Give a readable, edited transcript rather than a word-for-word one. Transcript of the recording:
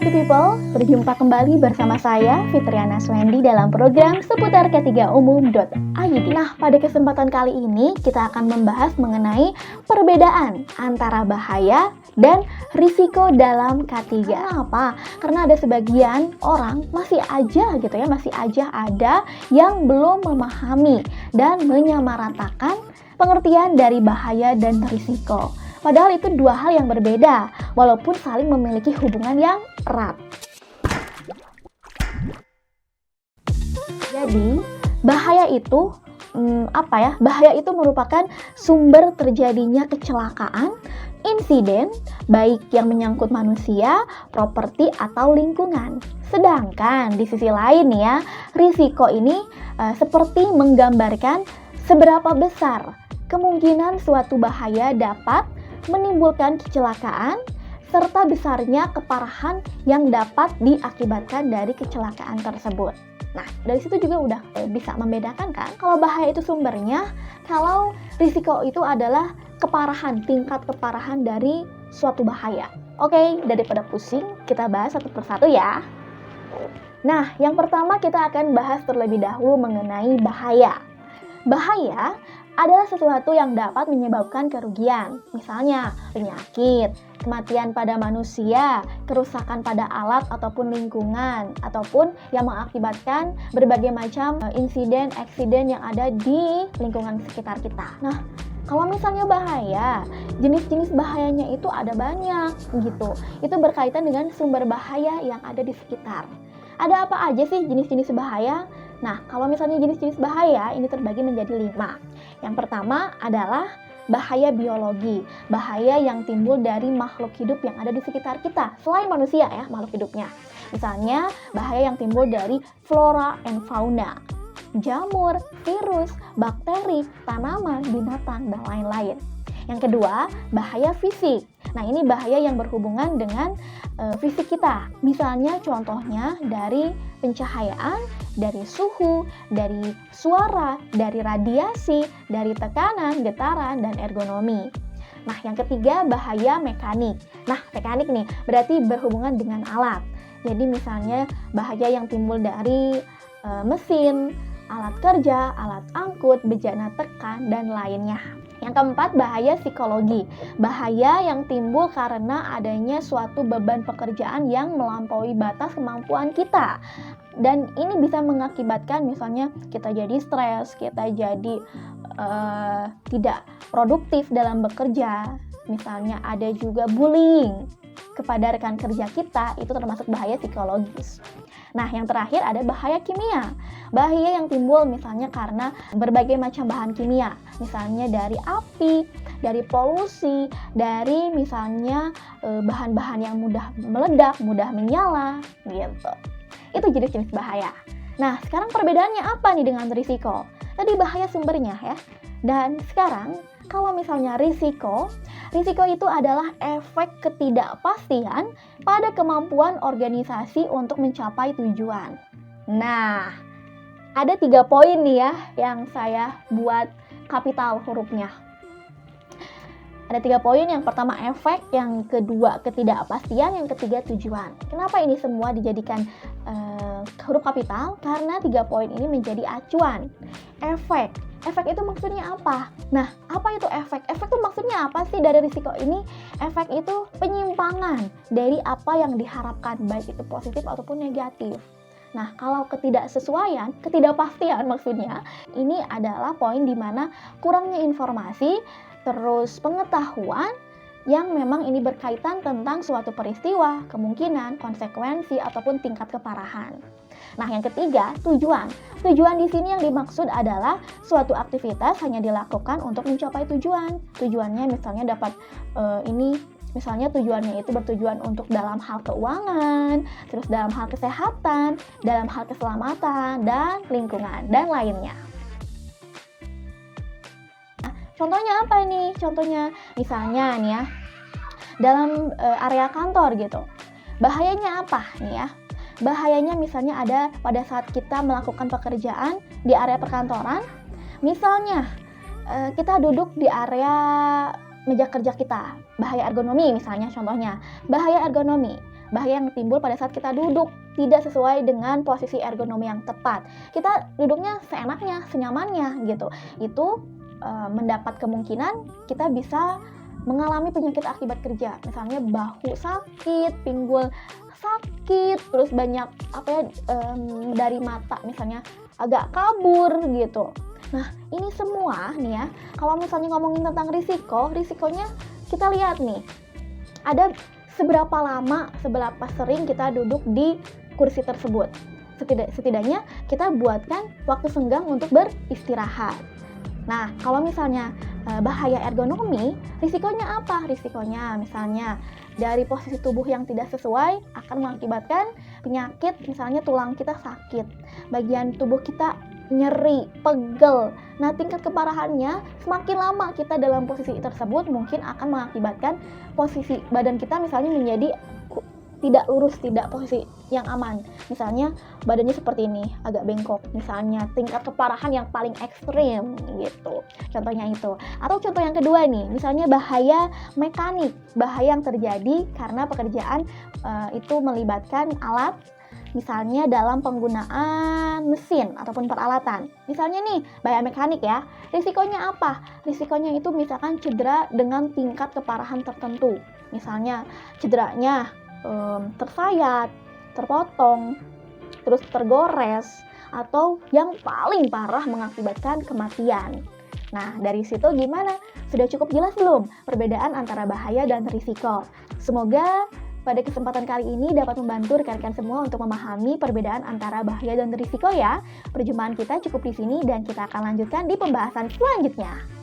Happy People, berjumpa kembali bersama saya Fitriana Swendi dalam program seputar K3umum.id. Nah, pada kesempatan kali ini kita akan membahas mengenai perbedaan antara bahaya dan risiko dalam K3. Kenapa? Karena ada sebagian orang masih aja ada yang belum memahami dan menyamaratakan pengertian dari bahaya dan risiko. Padahal itu dua hal yang berbeda, walaupun saling memiliki hubungan yang erat. Jadi, bahaya itu Bahaya itu merupakan sumber terjadinya kecelakaan, insiden, baik yang menyangkut manusia, properti, atau lingkungan. Sedangkan di sisi lain ya, risiko ini seperti menggambarkan seberapa besar kemungkinan suatu bahaya dapat menimbulkan kecelakaan, serta besarnya keparahan yang dapat diakibatkan dari kecelakaan tersebut. Nah, dari situ juga udah bisa membedakan kan, kalau bahaya itu sumbernya, kalau risiko itu adalah keparahan, tingkat keparahan dari suatu bahaya. Oke, daripada pusing, kita bahas satu persatu ya. Nah, yang pertama kita akan bahas terlebih dahulu mengenai bahaya. Bahaya adalah sesuatu yang dapat menyebabkan kerugian, misalnya penyakit, kematian pada manusia, kerusakan pada alat ataupun lingkungan, ataupun yang mengakibatkan berbagai macam insiden, eksiden yang ada di lingkungan sekitar kita. Nah, kalau misalnya bahaya, jenis-jenis bahayanya itu ada banyak gitu. Itu berkaitan dengan sumber bahaya yang ada di sekitar. Ada apa aja sih jenis-jenis bahaya? Nah, kalau misalnya jenis-jenis bahaya ini terbagi menjadi 5. Yang pertama adalah bahaya biologi, bahaya yang timbul dari makhluk hidup yang ada di sekitar kita, selain manusia ya, makhluk hidupnya. Misalnya, bahaya yang timbul dari flora and fauna, jamur, virus, bakteri, tanaman, binatang, dan lain-lain. Yang kedua, bahaya fisik. Nah, ini bahaya yang berhubungan dengan fisik kita. Misalnya contohnya dari pencahayaan, dari suhu, dari suara, dari radiasi, dari tekanan, getaran, dan ergonomi. Nah, yang ketiga bahaya mekanik. Nah, mekanik nih berarti berhubungan dengan alat. Jadi misalnya bahaya yang timbul dari mesin, alat kerja, alat angkut, bejana tekan, dan lainnya. Yang keempat, bahaya psikologi. Bahaya yang timbul karena adanya suatu beban pekerjaan yang melampaui batas kemampuan kita. Dan ini bisa mengakibatkan misalnya kita jadi stres, kita jadi tidak produktif dalam bekerja. Misalnya ada juga bullying kepada rekan kerja kita, itu termasuk bahaya psikologis. Nah, yang terakhir ada bahaya kimia. Bahaya yang timbul misalnya karena berbagai macam bahan kimia. Misalnya dari api, dari polusi, dari misalnya bahan-bahan yang mudah meledak, mudah menyala, gitu. Itu jenis-jenis bahaya. Nah, sekarang perbedaannya apa nih dengan risiko? Tadi bahaya sumbernya ya. Dan sekarang, kalau misalnya risiko itu adalah efek ketidakpastian pada kemampuan organisasi untuk mencapai tujuan. Nah, ada 3 poin nih ya yang saya buat kapital hurufnya. Ada 3 poin, yang pertama efek, yang kedua ketidakpastian, yang ketiga tujuan. Kenapa ini semua dijadikan huruf kapital? Karena 3 poin ini menjadi acuan. Efek itu maksudnya apa? Nah, apa itu efek? Efek itu maksudnya apa sih dari risiko ini? Efek itu penyimpangan dari apa yang diharapkan, baik itu positif ataupun negatif. Nah, kalau ketidaksesuaian, ketidakpastian maksudnya, ini adalah poin di mana kurangnya informasi, terus pengetahuan yang memang ini berkaitan tentang suatu peristiwa, kemungkinan, konsekuensi, ataupun tingkat keparahan. Nah, yang ketiga, tujuan. Tujuan di sini yang dimaksud adalah suatu aktivitas hanya dilakukan untuk mencapai tujuan. Tujuannya misalnya dapat misalnya tujuannya itu bertujuan untuk dalam hal keuangan, terus dalam hal kesehatan, dalam hal keselamatan, dan lingkungan, dan lainnya. Nah, contohnya apa nih? Contohnya misalnya nih ya, dalam area kantor gitu. Bahayanya apa nih ya? Bahayanya misalnya ada pada saat kita melakukan pekerjaan di area perkantoran. Misalnya kita duduk di area meja kerja kita. Bahaya ergonomi misalnya contohnya. Bahaya ergonomi. bahaya yang timbul pada saat kita duduk tidak sesuai dengan posisi ergonomi yang tepat. Kita duduknya seenaknya, senyamannya gitu. Itu mendapat kemungkinan kita bisa mengalami penyakit akibat kerja, misalnya bahu sakit, pinggul sakit, terus banyak dari mata misalnya agak kabur gitu. Nah, ini semua nih ya, kalau misalnya ngomongin tentang risikonya kita lihat nih, ada seberapa lama, seberapa sering kita duduk di kursi tersebut. Setidaknya kita buatkan waktu senggang untuk beristirahat. Nah, kalau misalnya bahaya ergonomi, risikonya apa? Risikonya misalnya dari posisi tubuh yang tidak sesuai akan mengakibatkan penyakit, misalnya tulang kita sakit, bagian tubuh kita nyeri, pegel. Nah, tingkat keparahannya semakin lama kita dalam posisi tersebut mungkin akan mengakibatkan posisi badan kita misalnya menjadi tidak lurus, tidak posisi yang aman. Misalnya badannya seperti ini, agak bengkok. Misalnya tingkat keparahan yang paling ekstrim gitu. Contohnya itu. Atau contoh yang kedua nih, misalnya bahaya mekanik, bahaya yang terjadi karena pekerjaan itu melibatkan alat, misalnya dalam penggunaan mesin ataupun peralatan. Misalnya nih, bahaya mekanik ya. Risikonya apa? Risikonya itu misalkan cedera dengan tingkat keparahan tertentu. Misalnya cederanya tersayat, terpotong, terus tergores, atau yang paling parah mengakibatkan kematian. Nah, dari situ gimana? Sudah cukup jelas belum perbedaan antara bahaya dan risiko? Semoga pada kesempatan kali ini dapat membantu rekan-rekan semua untuk memahami perbedaan antara bahaya dan risiko ya. Perjumpaan kita cukup di sini dan kita akan lanjutkan di pembahasan selanjutnya.